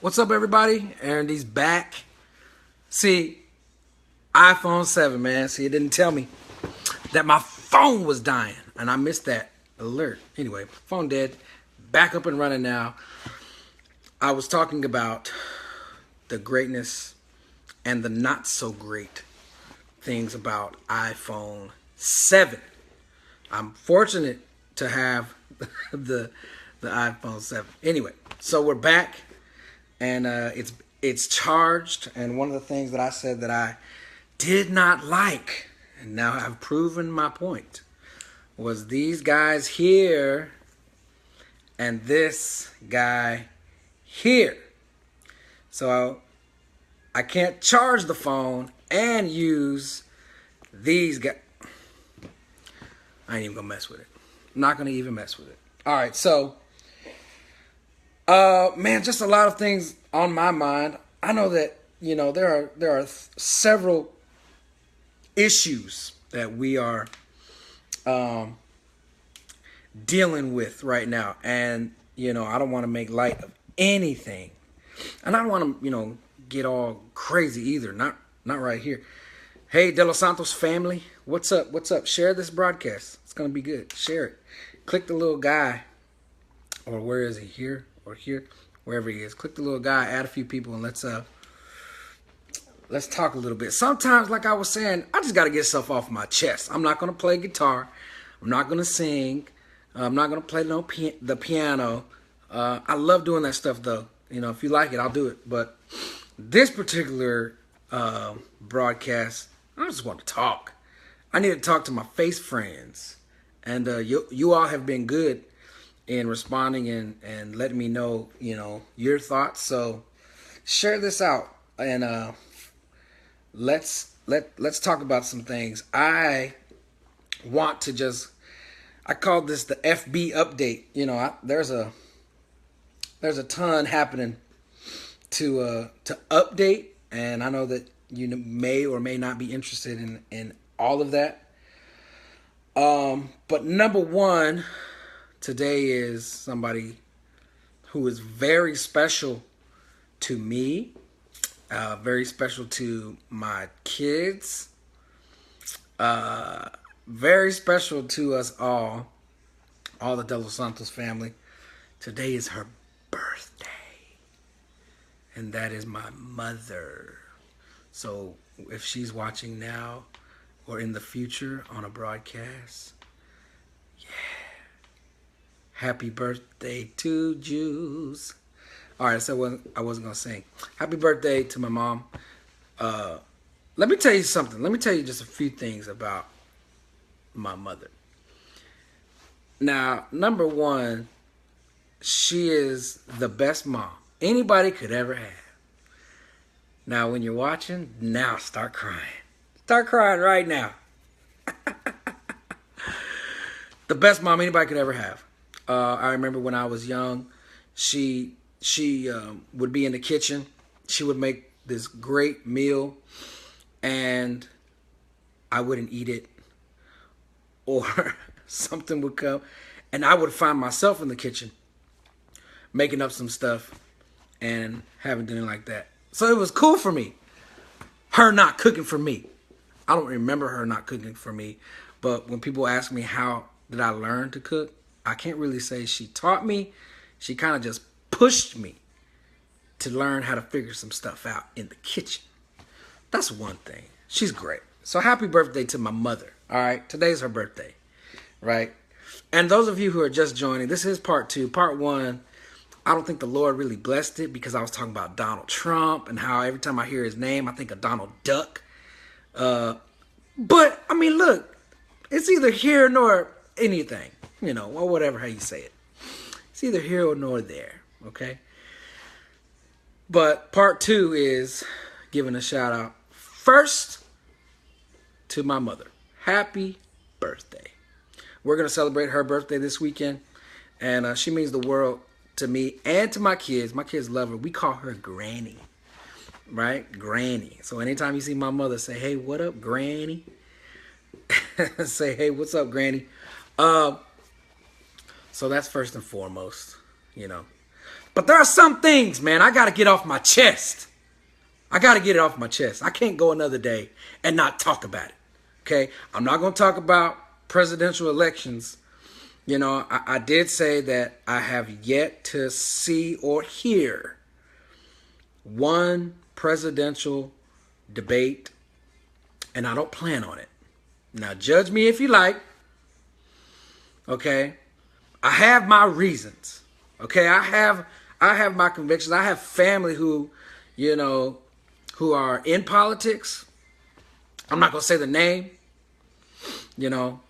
What's up, everybody? Aaron D's back. See, iPhone 7, man. See, it didn't tell me that my phone was dying, and I missed that alert. Anyway, phone dead. Back up and running now. I was talking about the greatness and the not so great things about iPhone 7. I'm fortunate to have the iPhone 7. Anyway, so we're back, and it's charged. And one of the things that I said that I did not like, and now I've proven my point, was these guys here and this guy here. So I can't charge the phone and use these guys. I ain't even gonna mess with it. I'm not gonna even mess with it. All right, so man, just a lot of things on my mind. I know that there are several issues that we are dealing with right now, and I don't want to make light of anything, and I don't want to get all crazy either. Not right here. Hey, De Los Santos family, what's up? What's up? Share this broadcast. It's gonna be good. Share it. Click the little guy, or where is he? Here or here, wherever he is. Click the little guy. Add a few people, and let's talk a little bit. Sometimes, like I was saying, I just gotta get stuff off my chest. I'm not gonna play guitar. I'm not gonna sing. I'm not gonna play the piano. I love doing that stuff though. If you like it, I'll do it. But this particular broadcast, I just want to talk. I need to talk to my face friends, and you all have been good in responding and letting me know your thoughts. So share this out, and let's talk about some things. I want to I call this the FB update. There's a ton happening to update, and I know that you may or may not be interested in all of that. But number one today is somebody who is very special to me, very special to my kids, very special to us all the De Los Santos family. Today is her birthday, and that is my mother. So if she's watching now or in the future on a broadcast, happy birthday to Jews. All right, so I wasn't going to sing. Happy birthday to my mom. Let me tell you something. Let me tell you just a few things about my mother. Now, number one, she is the best mom anybody could ever have. Now, when you're watching, now start crying. Start crying right now. The best mom anybody could ever have. I remember when I was young, she would be in the kitchen. She would make this great meal, and I wouldn't eat it, or something would come, and I would find myself in the kitchen making up some stuff and having dinner like that. So it was cool for me, her not cooking for me. I don't remember her not cooking for me, but when people ask me how did I learn to cook, I can't really say she taught me. She kind of just pushed me to learn how to figure some stuff out in the kitchen. That's one thing. She's great. So happy birthday to my mother. All right, today's her birthday, right? And those of you who are just joining, this is part two. Part one, I don't think the Lord really blessed it because I was talking about Donald Trump and how every time I hear his name, I think of Donald Duck. But, I mean, look, it's either here nor anything, or whatever how you say it. It's either here or nor there, okay? But part two is giving a shout out first to my mother. Happy birthday. We're going to celebrate her birthday this weekend, and she means the world to me and to my kids. My kids love her. We call her Granny, right? Granny. So anytime you see my mother, say, hey, what up, Granny? Say, hey, what's up, Granny? So that's first and foremost, But there are some things, man, I got to get off my chest. I got to get it off my chest. I can't go another day and not talk about it. Okay? I'm not going to talk about presidential elections. You know, I did say that I have yet to see or hear one presidential debate, and I don't plan on it. Now, judge me if you like. Okay? I have my reasons. Okay? I have my convictions. I have family who, you know, who are in politics. I'm not going to say the name, you know,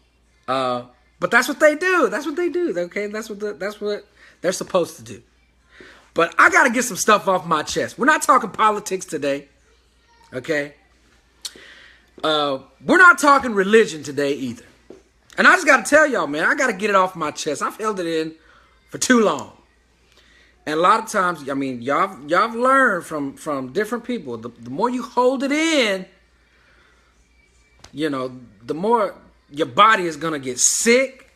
but that's what they do. That's what they do. Okay, that's what they're supposed to do. But I got to get some stuff off my chest. We're not talking politics today. Okay. We're not talking religion today either. And I just got to tell y'all, man, I got to get it off my chest. I've held it in for too long. And a lot of times, I mean, y'all have learned from different people. The more you hold it in, you know, the more your body is going to get sick.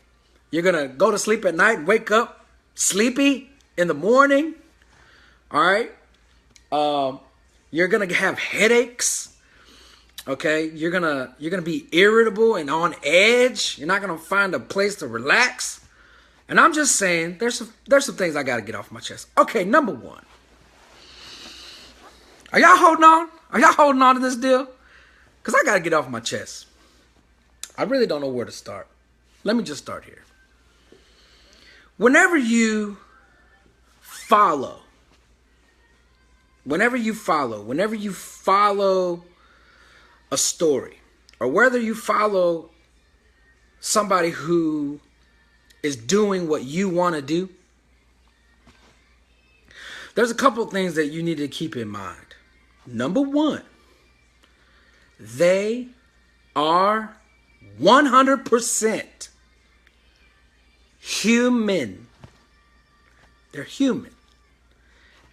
You're going to go to sleep at night and wake up sleepy in the morning. All right. You're going to have headaches. Okay. You're going to be irritable and on edge. You're not going to find a place to relax. And I'm just saying, there's some things I got to get off my chest. Okay, number one. Are y'all holding on? Are y'all holding on to this deal? Because I got to get off my chest. I really don't know where to start. Let me just start here. Whenever you follow a story, or whether you follow somebody who is doing what you want to do, there's a couple of things that you need to keep in mind. Number one, they are 100% human. They're human.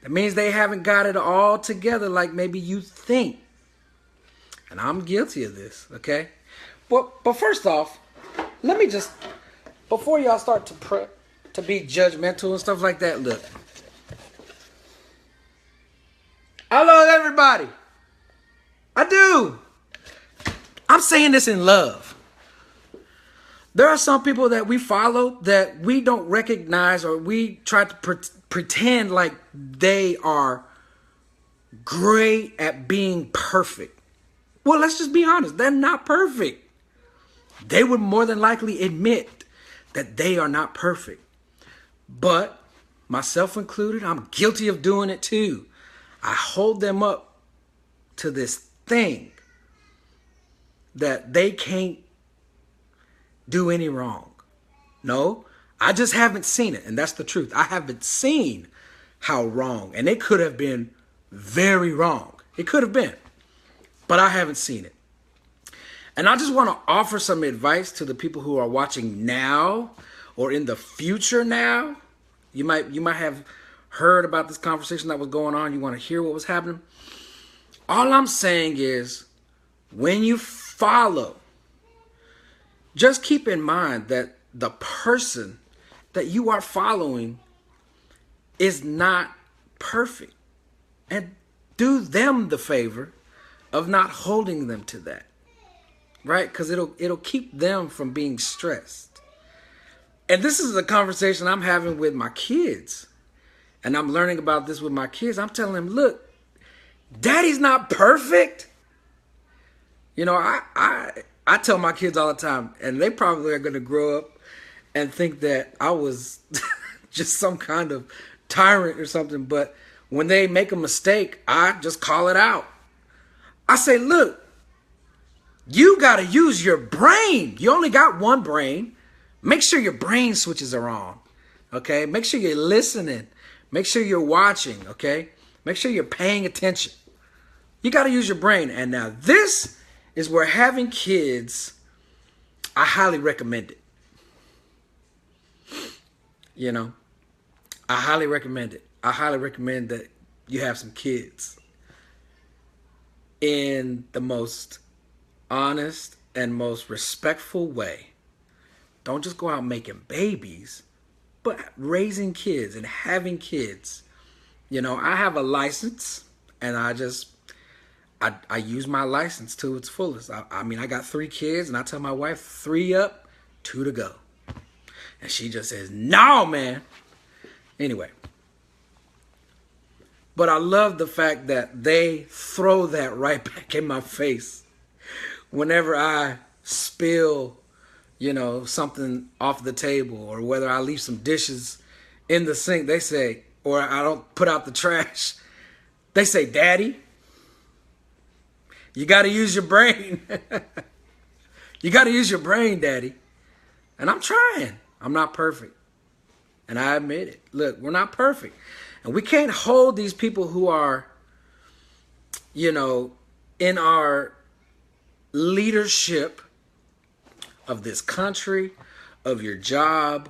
That means they haven't got it all together like maybe you think. And I'm guilty of this, okay? But first off, let me just, before y'all start to be judgmental and stuff like that, look. I love everybody. I do. I'm saying this in love. There are some people that we follow that we don't recognize, or we try to pretend like they are great at being perfect. Well, let's just be honest. They're not perfect. They would more than likely admit that they are not perfect. But myself included, I'm guilty of doing it too. I hold them up to this thing that they can't do any wrong. No, I just haven't seen it. And that's the truth. I haven't seen how wrong. And it could have been very wrong. It could have been. But I haven't seen it. And I just want to offer some advice to the people who are watching now or in the future now. You might have heard about this conversation that was going on. You want to hear what was happening. All I'm saying is, when you follow, just keep in mind that the person that you are following is not perfect. And do them the favor of not holding them to that. Right? Because it'll keep them from being stressed. And this is a conversation I'm having with my kids. And I'm learning about this with my kids. I'm telling them, look, Daddy's not perfect. You know, I tell my kids all the time, and they probably are going to grow up and think that I was just some kind of tyrant or something. But when they make a mistake, I just call it out. I say, look, you got to use your brain. You only got one brain. Make sure your brain switches are on. Okay? Make sure you're listening. Make sure you're watching. Okay? Make sure you're paying attention. You got to use your brain. And now this is where having kids, I highly recommend it. You know, I highly recommend it. I highly recommend that you have some kids in the most honest and most respectful way. Don't just go out making babies, but raising kids and having kids You know, I have a license, and I use my license to its fullest. I mean, I got 3 kids, and I tell my wife 3 up, 2 to go. And she just says, no, man. Anyway. But I love the fact that they throw that right back in my face whenever I spill, you know, something off the table, or whether I leave some dishes in the sink. They say, or I don't put out the trash. They say, Daddy, you got to use your brain. You got to use your brain, Daddy. And I'm trying. I'm not perfect. And I admit it. Look, we're not perfect. And we can't hold these people who are, you know, in our leadership of this country, of your job,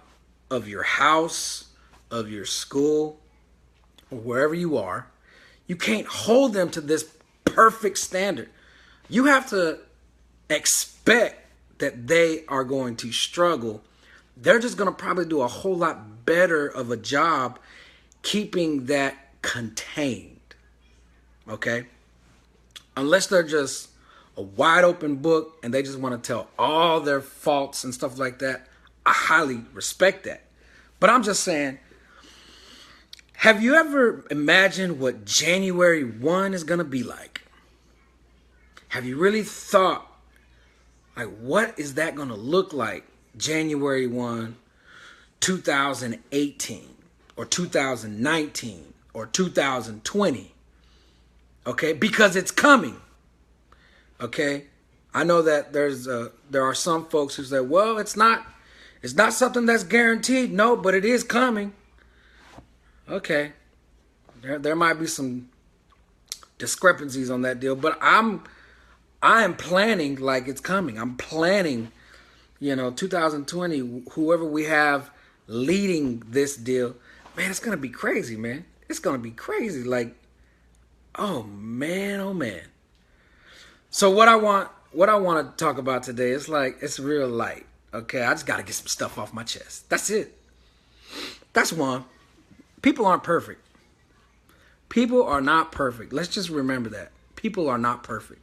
of your house, of your school, or wherever you are. You can't hold them to this perfect standard. You have to expect that they are going to struggle. They're just going to probably do a whole lot better of a job keeping that contained. Okay? Unless they're just a wide open book and they just want to tell all their faults and stuff like that, I highly respect that. But I'm just saying, have you ever imagined what January 1 is going to be like? Have you really thought, like, what is that going to look like January 1, 2018 or 2019 or 2020? Okay, because it's coming. Okay, I know that there are some folks who say, well, it's not something that's guaranteed. No, but it is coming. Okay, there might be some discrepancies on that deal, but I am planning like it's coming. I'm planning, you know, 2020, whoever we have leading this deal, man, it's going to be crazy, man. It's going to be crazy. Like, oh man, oh man. So what I want to talk about today is like, it's real light. Okay, I just got to get some stuff off my chest. That's it. That's one. People aren't perfect. People are not perfect. Let's just remember that. People are not perfect.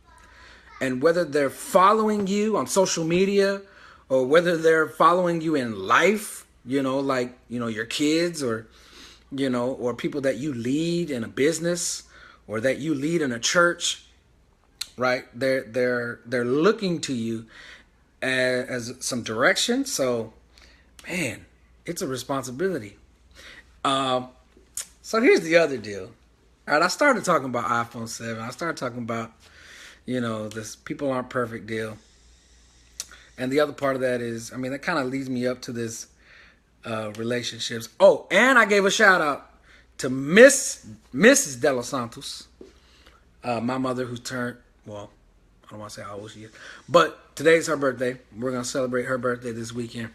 And whether they're following you on social media or whether they're following you in life, you know, like, you know, your kids or, you know, or people that you lead in a business or that you lead in a church, right? They're looking to you as some direction. So, man, it's a responsibility. So here's the other deal. All right, I started talking about iPhone 7. I started talking about, you know, this people aren't perfect deal. And the other part of that is, I mean, that kind of leads me up to this relationships. Oh, and I gave a shout out to Mrs. De Los Santos, my mother, who turned, well, I don't want to say how old she is, but today's her birthday. We're going to celebrate her birthday this weekend.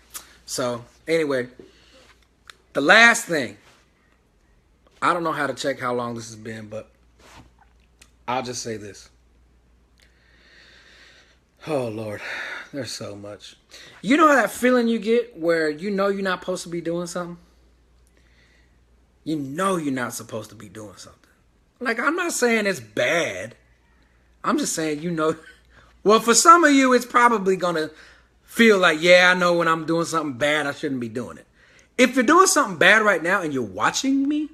So anyway, the last thing, I don't know how to check how long this has been, but I'll just say this. Oh, Lord, there's so much. You know that feeling you get where you know you're not supposed to be doing something? You know you're not supposed to be doing something. Like, I'm not saying it's bad. I'm just saying, you know, well, for some of you, it's probably going to feel like, yeah, I know when I'm doing something bad, I shouldn't be doing it. If you're doing something bad right now and you're watching me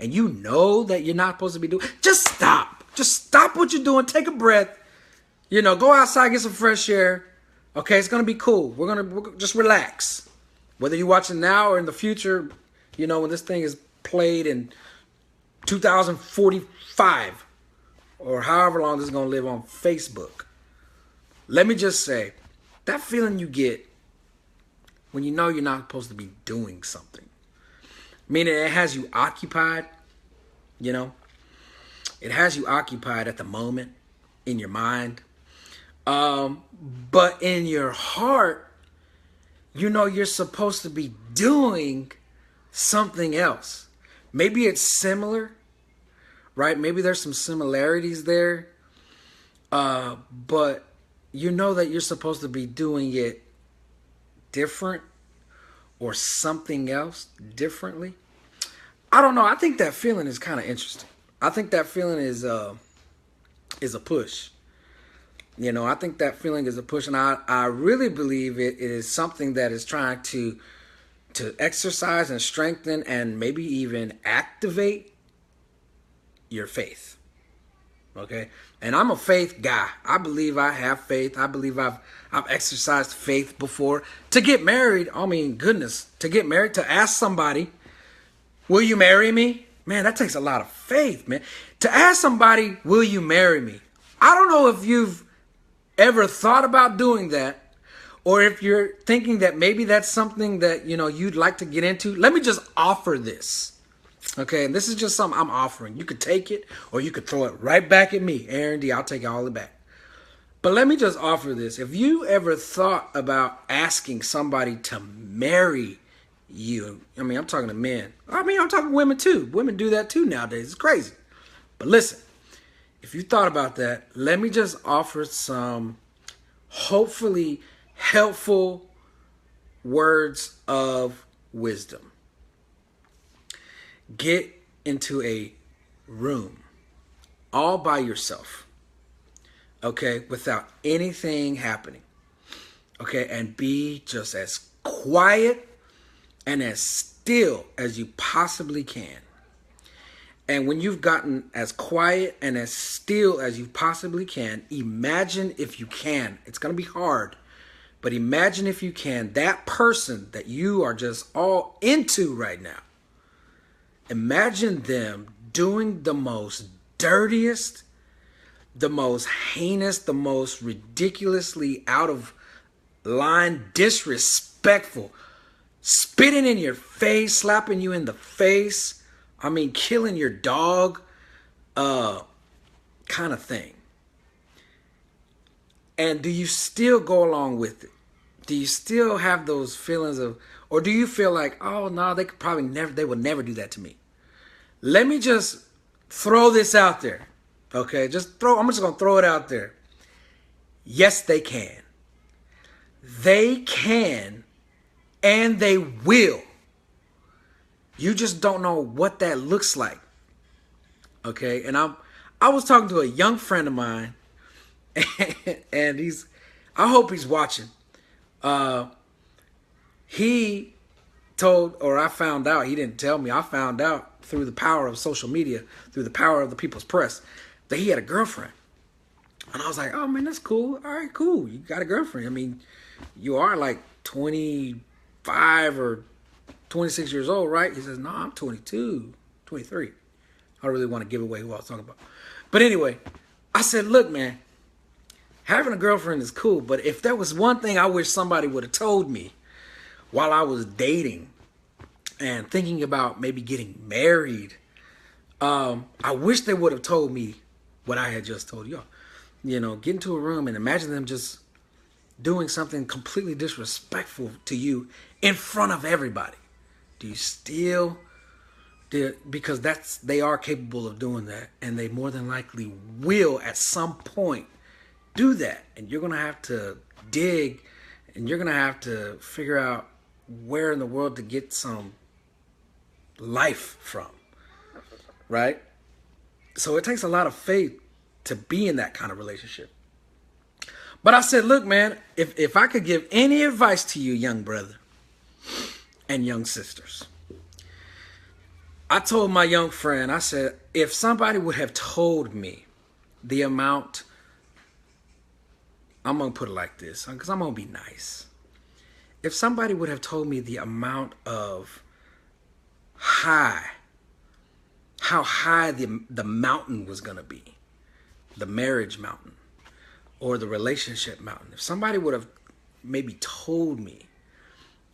and you know that you're not supposed to be doing, just stop. Just stop what you're doing. Take a breath. You know, go outside, get some fresh air. Okay, it's going to be cool. We're going to just relax. Whether you're watching now or in the future, you know, when this thing is played in 2045 or however long this is going to live on Facebook. Let me just say, that feeling you get when you know you're not supposed to be doing something, meaning it has you occupied, you know, it has you occupied at the moment in your mind. But in your heart, you know you're supposed to be doing something else. Maybe it's similar, right? Maybe there's some similarities there. But you know that you're supposed to be doing it different or something else differently. I don't know. I think that feeling is kind of interesting. I think that feeling is a push. You know, I think that feeling is a push, and I really believe it is something that is trying to exercise and strengthen and maybe even activate your faith. Okay, and I'm a faith guy. I believe I have faith. I believe I've exercised faith before. To get married, I mean, goodness, to get married, to ask somebody, will you marry me? Man, that takes a lot of faith, man. To ask somebody, will you marry me? I don't know if you've ever thought about doing that, or if you're thinking that maybe that's something that, you know, you'd like to get into. Let me just offer this. Okay, and this is just something I'm offering. You could take it or you could throw it right back at me. Aaron D, I'll take it all back. But let me just offer this. If you ever thought about asking somebody to marry you, I mean, I'm talking to men. I mean, I'm talking women too. Women do that too nowadays. It's crazy. But listen, if you thought about that, let me just offer some hopefully helpful words of wisdom. Get into a room all by yourself, okay, without anything happening, okay, and be just as quiet and as still as you possibly can. And when you've gotten as quiet and as still as you possibly can, imagine, if you can, it's going to be hard, but imagine, if you can, that person that you are just all into right now. Imagine them doing the most dirtiest, the most heinous, the most ridiculously out of line, disrespectful, spitting in your face, slapping you in the face, I mean, killing your dog, kind of thing. And do you still go along with it? Do you still have those feelings of, or do you feel like, oh no, they could probably never, they would never do that to me? Let me just throw this out there. Okay, I'm just gonna throw it out there. Yes, they can. They can, and they will. You just don't know what that looks like. Okay, and I was talking to a young friend of mine, and I hope he's watching. He told, or I found out, he didn't tell me, I found out through the power of social media, through the power of the People's Press, that he had a girlfriend. And I was like, oh man, that's cool. All right, cool. You got a girlfriend. I mean, you are like 25 or 26 years old, right? He says, no, I'm 22, 23. I don't really want to give away who I was talking about. But anyway, I said, look, man, having a girlfriend is cool, but if there was one thing I wish somebody would have told me while I was dating and thinking about maybe getting married, I wish they would have told me what I had just told y'all. You know, get into a room and imagine them just doing something completely disrespectful to you in front of everybody. Do you still? Because they are capable of doing that, and they more than likely will at some point do that. And you're gonna have to dig, and you're gonna have to figure out where in the world to get some life from, right? So it takes a lot of faith to be in that kind of relationship. But I said, look, man, if I could give any advice to you, young brother and young sisters, I told my young friend, I said, if somebody would have told me the amount, I'm going to put it like this, because I'm going to be nice. If somebody would have told me the amount of how high the mountain was going to be, the marriage mountain or the relationship mountain, if somebody would have maybe told me,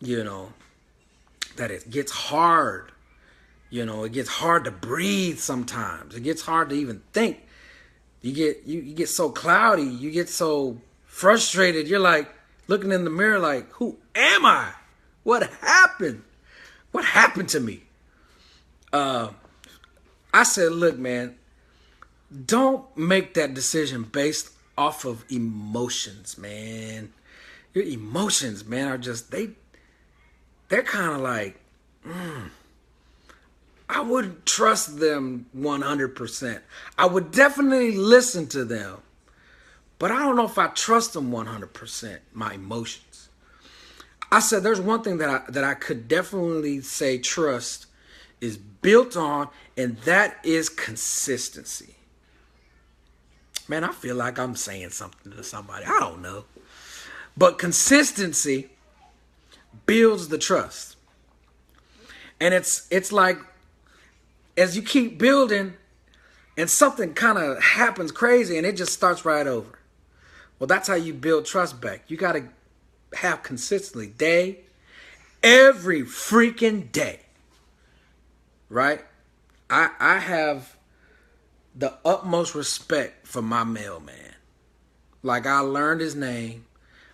you know, that it gets hard, you know, it gets hard to breathe sometimes, it gets hard to even think, you get so cloudy, you get so frustrated, you're like looking in the mirror like, who am I? What happened? What happened to me? I said, look, man, don't make that decision based off of emotions, man. Your emotions, man, are just, they're kind of like, I wouldn't trust them 100%. I would definitely listen to them, but I don't know if I trust them 100%, my emotions. I said there's one thing that I could definitely say trust is built on, and that is consistency. Man, I feel like I'm saying something to somebody. I don't know. But consistency builds the trust. And it's like as you keep building and something kind of happens crazy and it just starts right over. Well, that's how you build trust back. You got to have consistency every freaking day. Right? I have the utmost respect for my mailman. Like, I learned his name.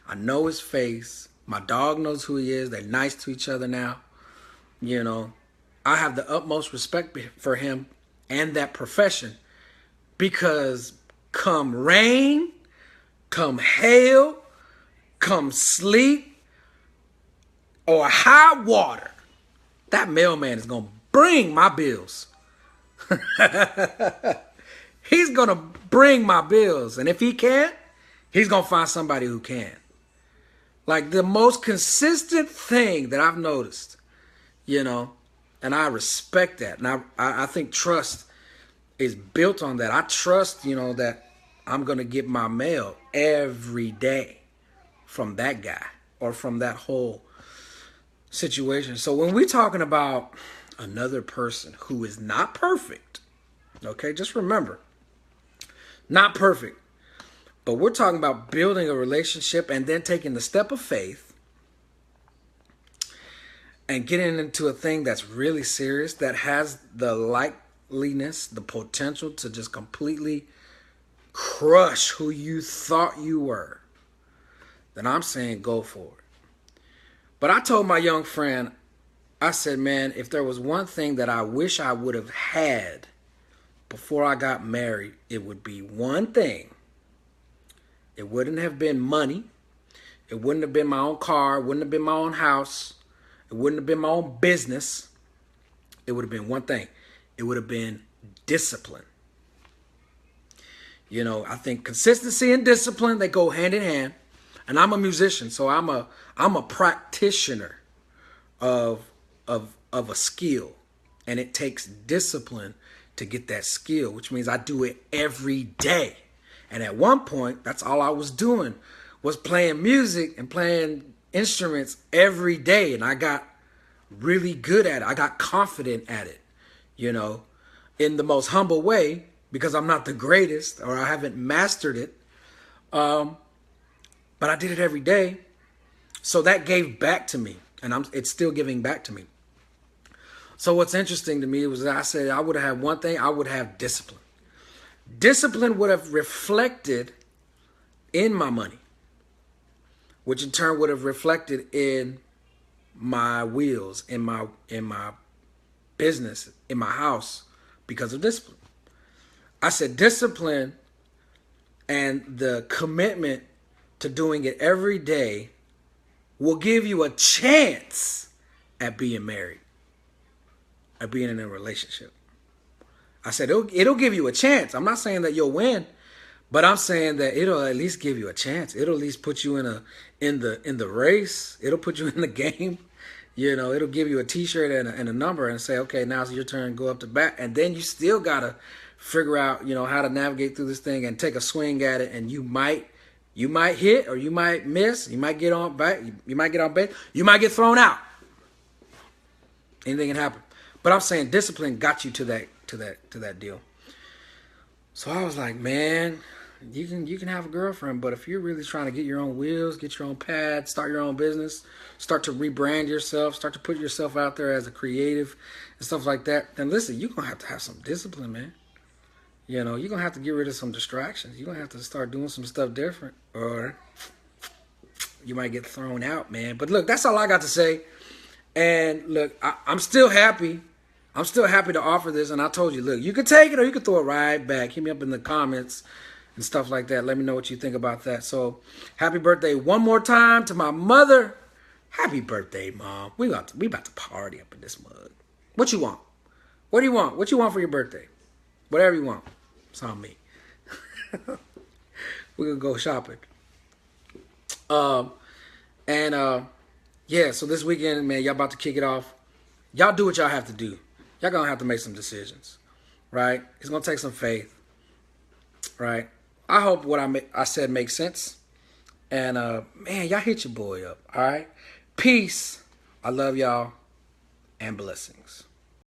I know his face. My dog knows who he is. They're nice to each other now. You know, I have the utmost respect for him and that profession because come rain, come hail, come sleet, or high water, that mailman is going to bring my bills. He's going to bring my bills. And if he can't, he's going to find somebody who can. Like, the most consistent thing that I've noticed, you know, and I respect that. And I think trust is built on that. I trust, you know, that I'm going to get my mail every day from that guy or from that whole situation. So when we're talking about another person who is not perfect, okay, just remember, not perfect, but we're talking about building a relationship and then taking the step of faith and getting into a thing that's really serious, that has the likeliness, the potential to just completely crush who you thought you were, then I'm saying go for it. But I told my young friend, I said, man, if there was one thing that I wish I would have had before I got married, it would be one thing. It wouldn't have been money. It wouldn't have been my own car. It wouldn't have been my own house. It wouldn't have been my own business. It would have been one thing. It would have been discipline. You know, I think consistency and discipline, they go hand in hand. And I'm a musician, so I'm a practitioner of a skill. And it takes discipline to get that skill, which means I do it every day. And at one point, that's all I was doing, was playing music and playing instruments every day. And I got really good at it. I got confident at it, you know, in the most humble way, because I'm not the greatest or I haven't mastered it. But I did it every day. So that gave back to me, and it's still giving back to me. So what's interesting to me was that I said I would have had one thing. I would have discipline. Discipline would have reflected in my money, which in turn would have reflected in my wheels, in my business, in my house, because of discipline. I said discipline and the commitment to doing it every day will give you a chance at being married, at being in a relationship. I said it'll give you a chance. I'm not saying that you'll win, but I'm saying that it'll at least give you a chance. It'll at least put you in the race. It'll put you in the game. You know, it'll give you a T-shirt and a number and say, okay, now's your turn. Go up to bat, and then you still gotta figure out, you know, how to navigate through this thing and take a swing at it. And you might hit or you might miss. You might get on back. You might get on base. You might get thrown out. Anything can happen. But I'm saying discipline got you to that deal. So I was like, man, you can have a girlfriend, but if you're really trying to get your own wheels, get your own pad, start your own business, start to rebrand yourself, start to put yourself out there as a creative and stuff like that, then listen, you're going to have some discipline, man. You know, you're going to have to get rid of some distractions. You're going to have to start doing some stuff different, or you might get thrown out, man. But look, that's all I got to say. And look, I'm still happy. I'm still happy to offer this. And I told you, look, you can take it or you can throw it right back. Hit me up in the comments and stuff like that. Let me know what you think about that. So happy birthday one more time to my mother. Happy birthday, Mom. We about to party up in this mug. What you want? What do you want? What you want for your birthday? Whatever you want. It's on me. We're gonna go shopping. And yeah, so this weekend, man, y'all about to kick it off. Y'all do what y'all have to do. Y'all gonna have to make some decisions, right? It's gonna take some faith, right? I hope what I said makes sense. And man, y'all hit your boy up, all right? Peace. I love y'all and blessings.